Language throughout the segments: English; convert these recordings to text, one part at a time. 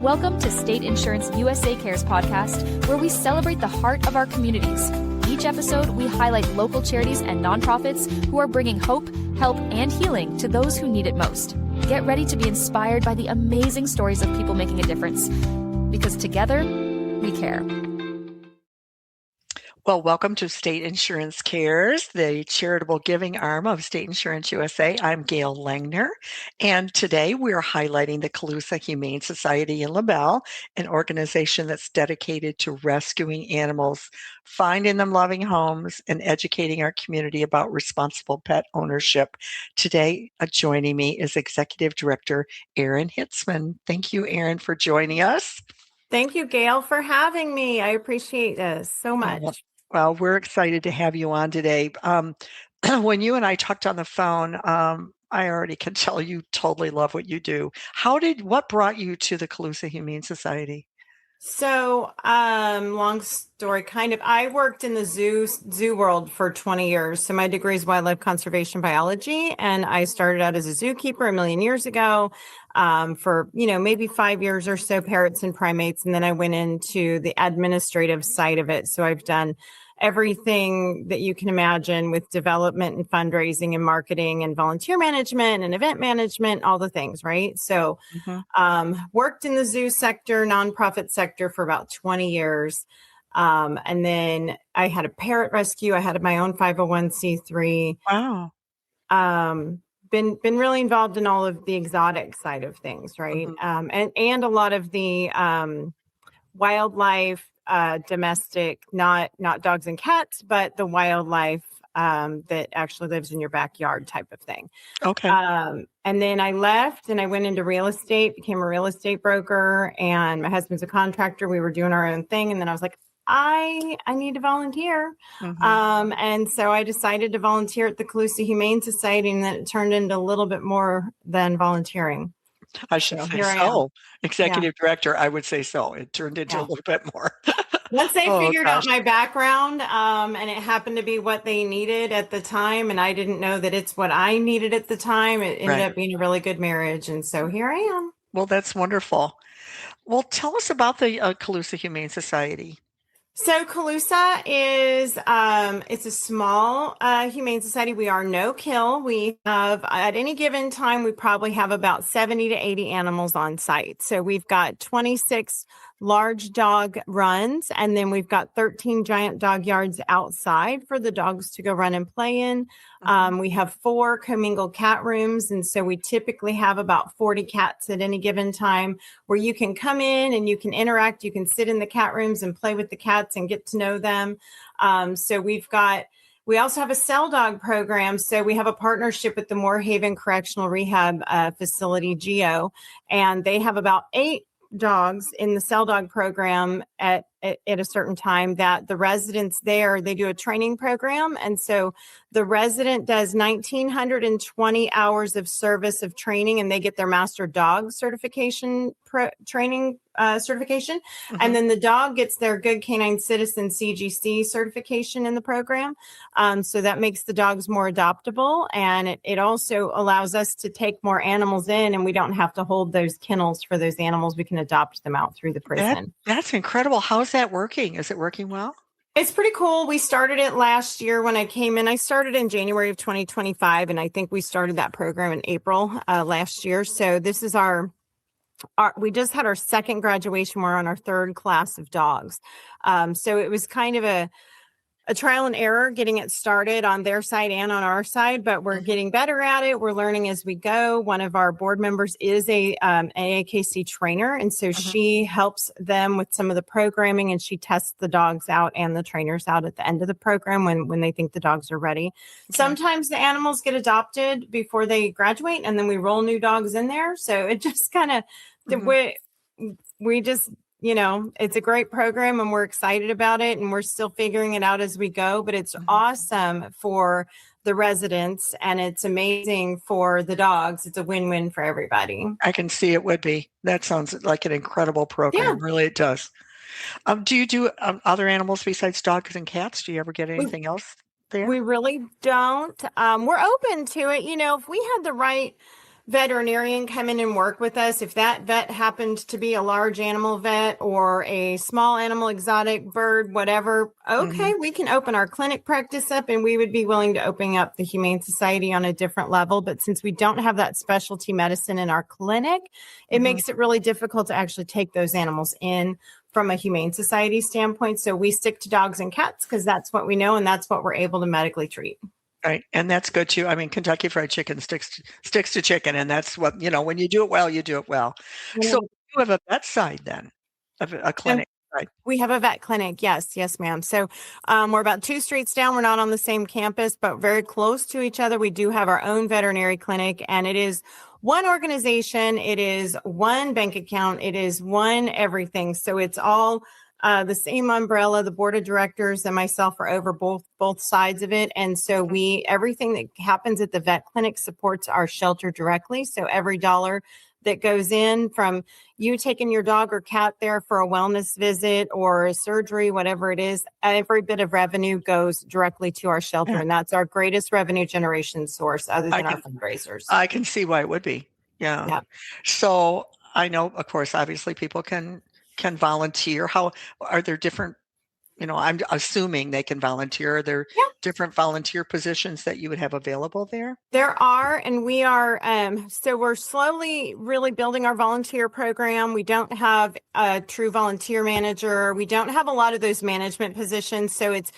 Welcome to State Insurance USA Cares podcast, where we celebrate the heart of our communities. Each episode, we highlight local charities and nonprofits who are bringing hope, help, and healing to those who need it most. Get ready to be inspired by the amazing stories of people making a difference, because together, we care. Well, welcome to State Insurance Cares, the charitable giving arm of State Insurance USA. I'm Gail Langner, and today we are highlighting the Caloosa Humane Society in LaBelle, an organization that's dedicated to rescuing animals, finding them loving homes, and educating our community about responsible pet ownership. Today, joining me is Executive Director Erin Hitsman. Thank you, Erin, for joining us. Thank you, Gail, for having me. I appreciate this so much. Well, we're excited to have you on today. When you and I talked on the phone, I already can tell you totally love what you do. What brought you to the Caloosa Humane Society? So, long story, kind of. I worked in the zoo world for 20 years. So my degree is wildlife conservation biology, and I started out as a zookeeper a million years ago for, maybe 5 years or so, parrots and primates. And then I went into the administrative side of it. So I've done everything that you can imagine with development and fundraising and marketing and volunteer management and event management, all the things, right? So worked in the zoo sector, nonprofit sector for about 20 years. And then I had a parrot rescue. I had my own 501c3. Wow. Been really involved in all of the exotic side of things, right? And a lot of the wildlife, domestic, not dogs and cats, but the wildlife that actually lives in your backyard type of thing. Okay. And then I left and I went into real estate, became a real estate broker, and my husband's a contractor. We were doing our own thing. And then I was like, I need to volunteer. And so I decided to volunteer at the Caloosa Humane Society, and then it turned into a little bit more than volunteering. I should say so. Executive Director, I would say so. It turned into a little bit more. Once they figured out my background, and it happened to be what they needed at the time, and I didn't know that it's what I needed at the time, it ended up being a really good marriage. And so here I am. Well, that's wonderful. Well, tell us about the Caloosa Humane Society. So Caloosa is, it's a small humane society. We are no kill. We have, at any given time, we probably have about 70 to 80 animals on site. So we've got 26 large dog runs, and then we've got 13 giant dog yards outside for the dogs to go run and play in. We have 4 commingled cat rooms, and so we typically have about 40 cats at any given time, where you can come in and you can interact. You can sit in the cat rooms and play with the cats and get to know them. So we also have a cell dog program. So we have a partnership with the Moorhaven Correctional Rehab facility, GEO, and they have about 8 dogs in the cell dog program at a certain time that the residents there, they do a training program. And so the resident does 1,920 hours of service of training, and they get their master dog certification certification. And then the dog gets their Good Canine Citizen CGC certification in the program. So that makes the dogs more adoptable. And it also allows us to take more animals in, and we don't have to hold those kennels for those animals. We can adopt them out through the prison. That's incredible. How's that working? Is it working well? It's pretty cool. We started it last year when I came in. I started in January of 2025, and I think we started that program in April last year. So this is we just had our second graduation. We're on our 3rd class of dogs. So it was kind of a trial and error getting it started on their side and on our side, but we're getting better at it. We're learning as we go. One of our board members is a AAKC trainer, and so she helps them with some of the programming, and she tests the dogs out and the trainers out at the end of the program when they think the dogs are ready. Sometimes the animals get adopted before they graduate, and then we roll new dogs in there. So it just kind of we just it's a great program, and we're excited about it, and we're still figuring it out as we go, but it's awesome for the residents, and it's amazing for the dogs. It's a win-win for everybody. I can see it would be. That sounds like an incredible program. Yeah. Really, it does. Do you do other animals besides dogs and cats? Do you ever get anything else there? We really don't. We're open to it. If we had the right veterinarian come in and work with us. If that vet happened to be a large animal vet or a small animal, exotic bird, whatever, okay, we can open our clinic practice up, and we would be willing to open up the Humane Society on a different level. But since we don't have that specialty medicine in our clinic, it makes it really difficult to actually take those animals in from a Humane Society standpoint. So we stick to dogs and cats because that's what we know, and that's what we're able to medically treat. Right. And that's good too. I mean, Kentucky Fried Chicken sticks to chicken. And that's what, when you do it well, you do it well. So you have a vet side then, of a clinic, right? We have a vet clinic. Yes. Yes, ma'am. So we're about 2 streets down. We're not on the same campus, but very close to each other. We do have our own veterinary clinic, and it is one organization. It is one bank account. It is one everything. So it's all the same umbrella. The board of directors and myself are over both sides of it. And so everything that happens at the vet clinic supports our shelter directly. So every dollar that goes in from you taking your dog or cat there for a wellness visit or a surgery, whatever it is, every bit of revenue goes directly to our shelter. And that's our greatest revenue generation source other than our fundraisers. I can see why it would be. Yeah. So I know, of course, obviously people can volunteer. How are there different, I'm assuming they can volunteer. Are there different volunteer positions that you would have available there? There are, and we are, so we're slowly really building our volunteer program. We don't have a true volunteer manager. We don't have a lot of those management positions. So it's,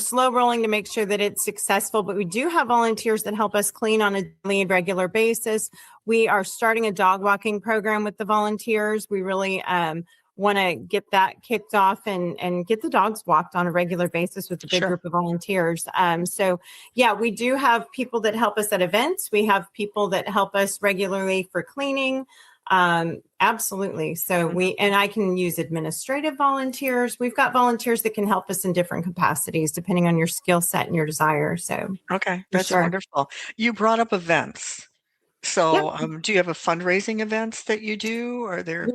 slow rolling to make sure that it's successful, but we do have volunteers that help us clean on a daily and regular basis. We are starting a dog walking program with the volunteers. We really, want to get that kicked off and get the dogs walked on a regular basis with a big group of volunteers. So we do have people that help us at events. We have people that help us regularly for cleaning. Absolutely. So I can use administrative volunteers. We've got volunteers that can help us in different capacities, depending on your skill set and your desire. So, okay. That's wonderful. You brought up events. So, do you have a fundraising events that you do? Or there?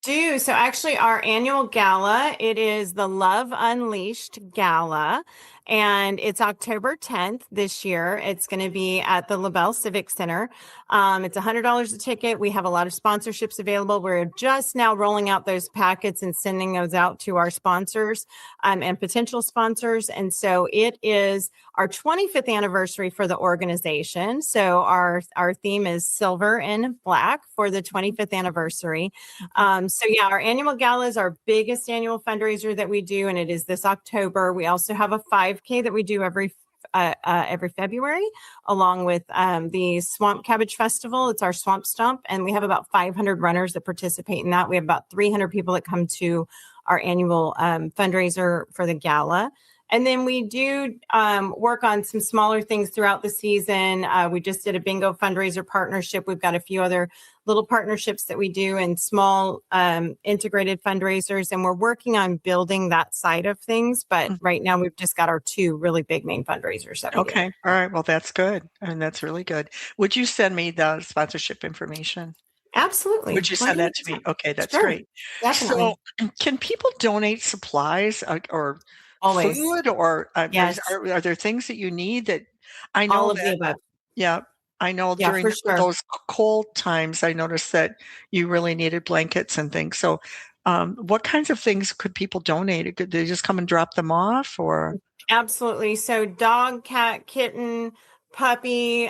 So actually our annual gala, it is the Love Unleashed Gala, and it's October 10th this year. It's going to be at the LaBelle Civic Center. It's $100 a ticket. We have a lot of sponsorships available. We're just now rolling out those packets and sending those out to our sponsors and potential sponsors. And so it is our 25th anniversary for the organization. So our theme is silver and black for the 25th anniversary. Our annual gala is our biggest annual fundraiser that we do, and it is this October. We also have a 5K that we do every February, along with the Swamp Cabbage Festival. It's our Swamp Stomp, and we have about 500 runners that participate in that. We have about 300 people that come to our annual fundraiser for the gala. And then we do work on some smaller things throughout the season. We just did a bingo fundraiser partnership. We've got a few other little partnerships that we do and small integrated fundraisers. And we're working on building that side of things. But right now we've just got our 2 really big main fundraisers. That we do. All right. Well, that's good. And that's really good. Would you send me the sponsorship information? Absolutely. Would you send that to me? Okay. That's great. Definitely. So can people donate supplies or always food, or yes. are there things that you need that I know all of the above? Yeah, I know during those cold times, I noticed that you really needed blankets and things. So what kinds of things could people donate? Could they just come and drop them off, or? Absolutely. So dog, cat, kitten, puppy.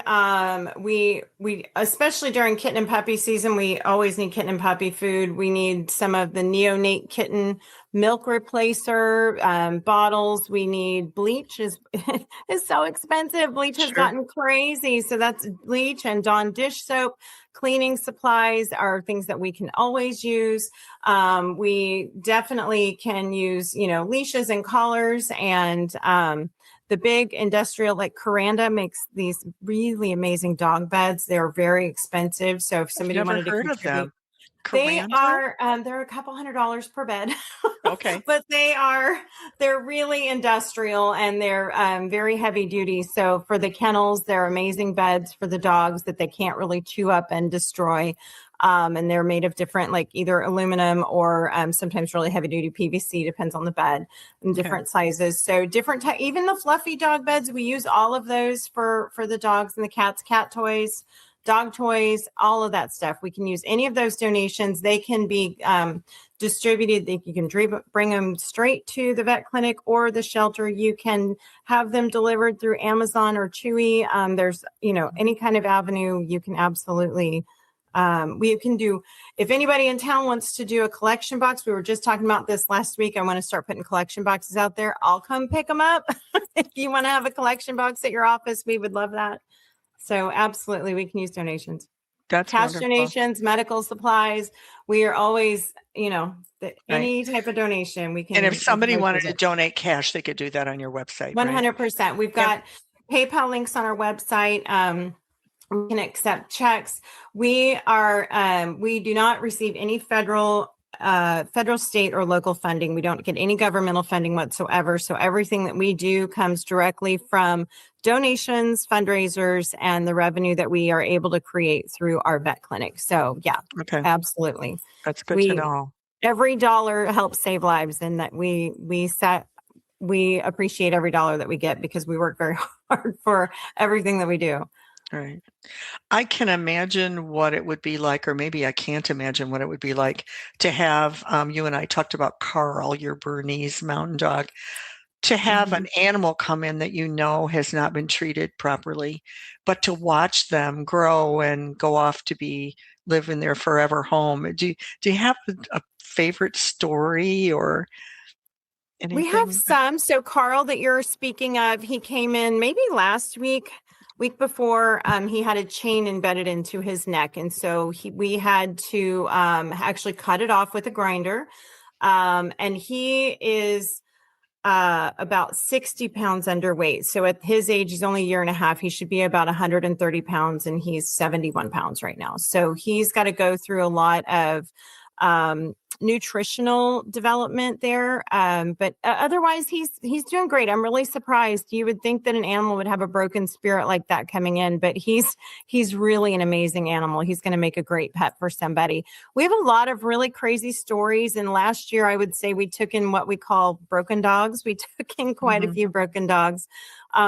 We especially during kitten and puppy season, we always need kitten and puppy food. We need some of the neonate kitten milk replacer bottles. We need bleach. Is so expensive. Bleach has gotten crazy. So that's bleach and Dawn dish soap. Cleaning supplies are things that we can always use. We definitely can use, leashes and collars, and the big industrial like Coranda makes these really amazing dog beds. They're very expensive. So if somebody wanted to contribute, they are, they're a couple $100 per bed. Okay. But they're really industrial, and they're very heavy duty. So for the kennels, they're amazing beds for the dogs that they can't really chew up and destroy. And they're made of different, like either aluminum or sometimes really heavy duty PVC, depends on the bed, and different sizes. So even the fluffy dog beds, we use all of those for the dogs and the cats, cat toys. dog toys, all of that stuff. We can use any of those donations. They can be distributed. You can bring them straight to the vet clinic or the shelter. You can have them delivered through Amazon or Chewy. There's, any kind of avenue you can absolutely. We can do, if anybody in town wants to do a collection box, we were just talking about this last week. I want to start putting collection boxes out there. I'll come pick them up. If you want to have a collection box at your office, we would love that. So absolutely, we can use donations. That's cash wonderful. donations, medical supplies. We are always, any type of donation we can. And if somebody wanted to donate cash, they could do that on your website. 100%. Right? We've got PayPal links on our website. We can accept checks. We do not receive any federal, state, or local funding. We don't get any governmental funding whatsoever. So everything that we do comes directly from donations, fundraisers, and the revenue that we are able to create through our vet clinic. So absolutely. That's good to know. Every dollar helps save lives, and that we appreciate every dollar that we get because we work very hard for everything that we do. Right. I can imagine what it would be like, or maybe I can't imagine what it would be like to have, you and I talked about Carl, your Bernese mountain dog, to have an animal come in that has not been treated properly, but to watch them grow and go off to live in their forever home. Do you have a favorite story or anything? We have some. So Carl that you're speaking of, he came in maybe last week before. He had a chain embedded into his neck. And so we had to actually cut it off with a grinder. And he is about 60 pounds underweight. So at his age, he's only a year and a half. He should be about 130 pounds, and he's 71 pounds right now. So he's got to go through a lot of nutritional development there. But otherwise, he's doing great. I'm really surprised. You would think that an animal would have a broken spirit like that coming in, but he's really an amazing animal. He's going to make a great pet for somebody. We have a lot of really crazy stories. And last year, I would say we took in what we call broken dogs. We took in quite a few broken dogs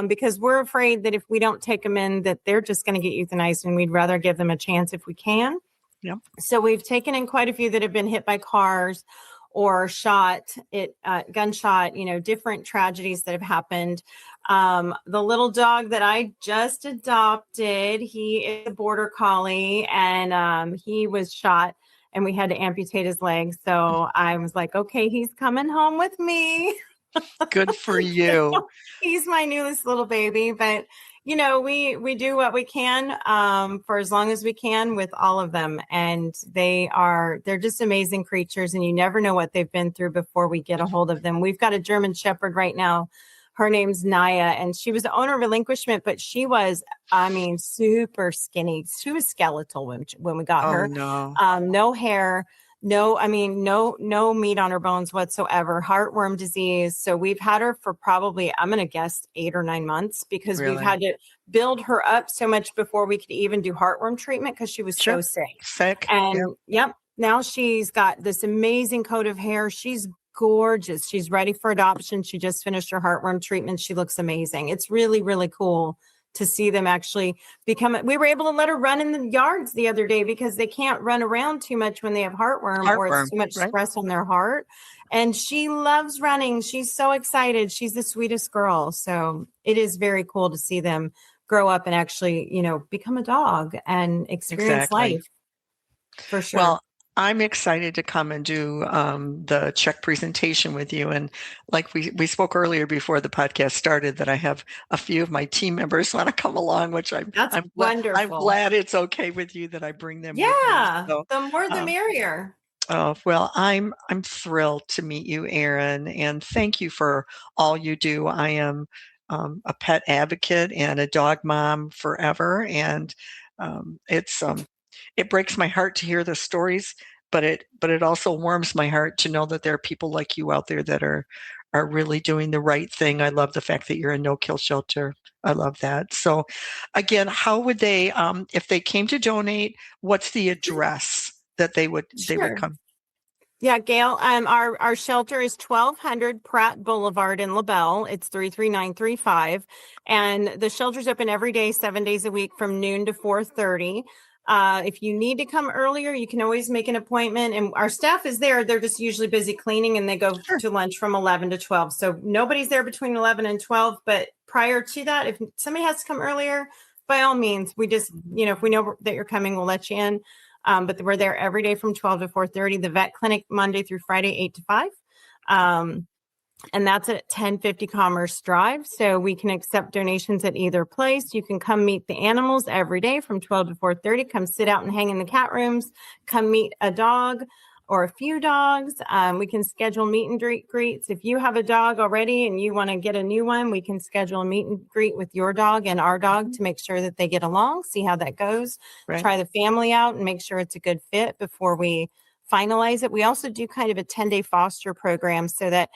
because we're afraid that if we don't take them in, that they're just going to get euthanized, and we'd rather give them a chance if we can. Yep. So we've taken in quite a few that have been hit by cars or gunshot, different tragedies that have happened. The little dog that I just adopted, he is a border collie, and he was shot, and we had to amputate his legs. So I was like, okay, he's coming home with me. Good for you. He's my newest little baby, but we do what we can for as long as we can with all of them. And they're just amazing creatures, and you never know what they've been through before we get a hold of them. We've got a German Shepherd right now. Her name's Naya, and she was the owner relinquishment, but she was, super skinny. She was skeletal when we got her. No. No hair. No meat on her bones whatsoever, heartworm disease. So we've had her for probably, I'm going to guess 8 or 9 months, because we've had to build her up so much before we could even do heartworm treatment because she was so sick. And now she's got this amazing coat of hair. She's gorgeous. She's ready for adoption. She just finished her heartworm treatment. She looks amazing. It's really, really cool to see them actually we were able to let her run in the yards the other day because they can't run around too much when they have heartworm or it's too much stress on their heart. And she loves running. She's so excited. She's the sweetest girl. So it is very cool to see them grow up and actually, become a dog and experience life. For sure. Well, I'm excited to come and do the check presentation with you. And like we spoke earlier before the podcast started, that I have a few of my team members want to come along, which I'm wonderful. I'm glad it's okay with you that I bring them. Yeah, with me. So, the more the merrier. Oh, well, I'm thrilled to meet you, Erin, and thank you for all you do. I am a pet advocate and a dog mom forever, and it breaks my heart to hear the stories, but it also warms my heart to know that there are people like you out there that are really doing the right thing. I love the fact that you're a no-kill shelter. I love that. So again, how would they, if they came to donate, what's the address that they would come? Yeah, Gail, our shelter is 1200 Pratt Boulevard in LaBelle. It's 33935. And the shelter's open every day, 7 days a week from noon to 4:30. If you need to come earlier, you can always make an appointment. And our staff is there. They're just usually busy cleaning and they go to lunch from 11 to 12. So nobody's there between 11 and 12. But prior to that, if somebody has to come earlier, by all means, we just, if we know that you're coming, we'll let you in. But we're there every day from 12 to 4:30. The vet clinic Monday through Friday, 8 to 5. And that's at 1050 Commerce Drive. So we can accept donations at either place. You can come meet the animals every day from 12 to 4:30. Come sit out and hang in the cat rooms. Come meet a dog or a few dogs. We can schedule meet and greets. If you have a dog already and you want to get a new one, we can schedule a meet and greet with your dog and our dog to make sure that they get along, see how that goes, try the family out and make sure it's a good fit before we finalize it. We also do kind of a 10-day foster program so that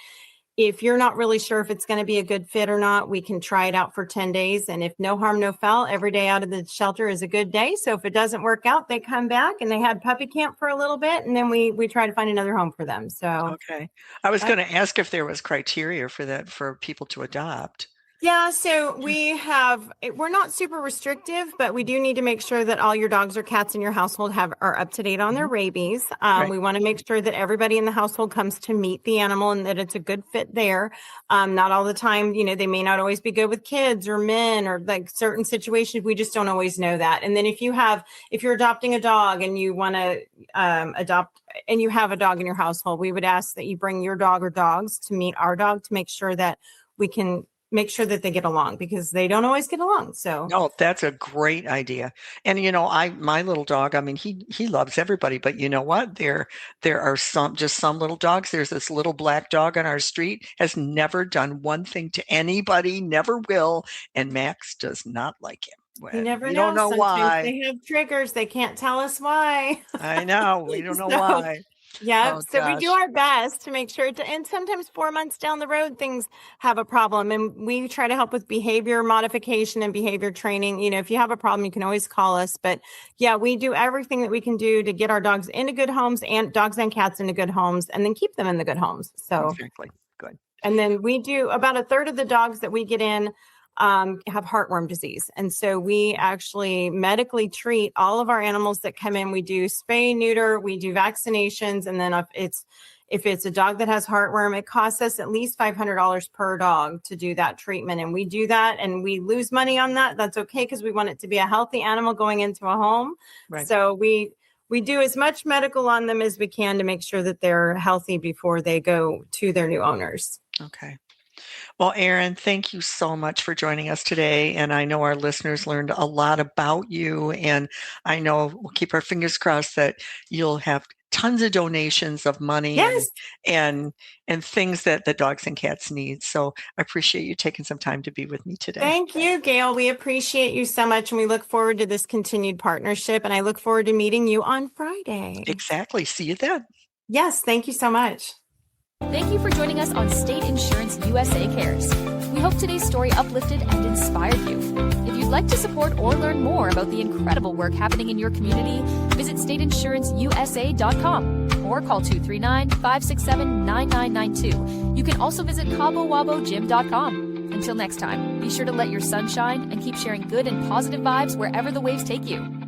if you're not really sure if it's going to be a good fit or not, we can try it out for 10 days. And if no harm, no foul, every day out of the shelter is a good day. So if it doesn't work out, they come back and they had puppy camp for a little bit. And then we try to find another home for them. So, okay. I was going to ask if there was criteria for that, for people to adopt. Yeah, so we're not super restrictive, but we do need to make sure that all your dogs or cats in your household are up to date on their rabies. We want to make sure that everybody in the household comes to meet the animal and that it's a good fit there. Not all the time, they may not always be good with kids or men or like certain situations. We just don't always know that. And then if you're adopting a dog and you want to adopt and you have a dog in your household, we would ask that you bring your dog or dogs to meet our dog to make sure that we can make sure that they get along because they don't always get along. So no, that's a great idea. And my little dog, I mean, he loves everybody, but you know what? There are some little dogs. There's this little black dog on our street, has never done one thing to anybody, never will, and Max does not like him. You never know. We don't know why. They have triggers. They can't tell us why. I know. We don't know why. Yeah. So we do our best to make sure and sometimes 4 months down the road, things have a problem and we try to help with behavior modification and behavior training. If you have a problem, you can always call us, but yeah, we do everything that we can do to get our dogs into good homes and dogs and cats into good homes and then keep them in the good homes. So exactly. Good. And then we do about a third of the dogs that we get in have heartworm disease. And so we actually medically treat all of our animals that come in. We do spay, neuter, we do vaccinations. And then if it's a dog that has heartworm, it costs us at least $500 per dog to do that treatment. And we do that and we lose money on that. That's okay because we want it to be a healthy animal going into a home. Right. So we do as much medical on them as we can to make sure that they're healthy before they go to their new owners. Okay. Well, Erin, thank you so much for joining us today. And I know our listeners learned a lot about you. And I know we'll keep our fingers crossed that you'll have tons of donations of money and things that the dogs and cats need. So I appreciate you taking some time to be with me today. Thank you, Gail. We appreciate you so much. And we look forward to this continued partnership. And I look forward to meeting you on Friday. Exactly. See you then. Yes. Thank you so much. Thank you for joining us on State Insurance USA Cares. We hope today's story uplifted and inspired you. If you'd like to support or learn more about the incredible work happening in your community, visit stateinsuranceusa.com or call 239-567-9992. You can also visit CaboWaboGym.com. Until next time, be sure to let your sun shine and keep sharing good and positive vibes wherever the waves take you.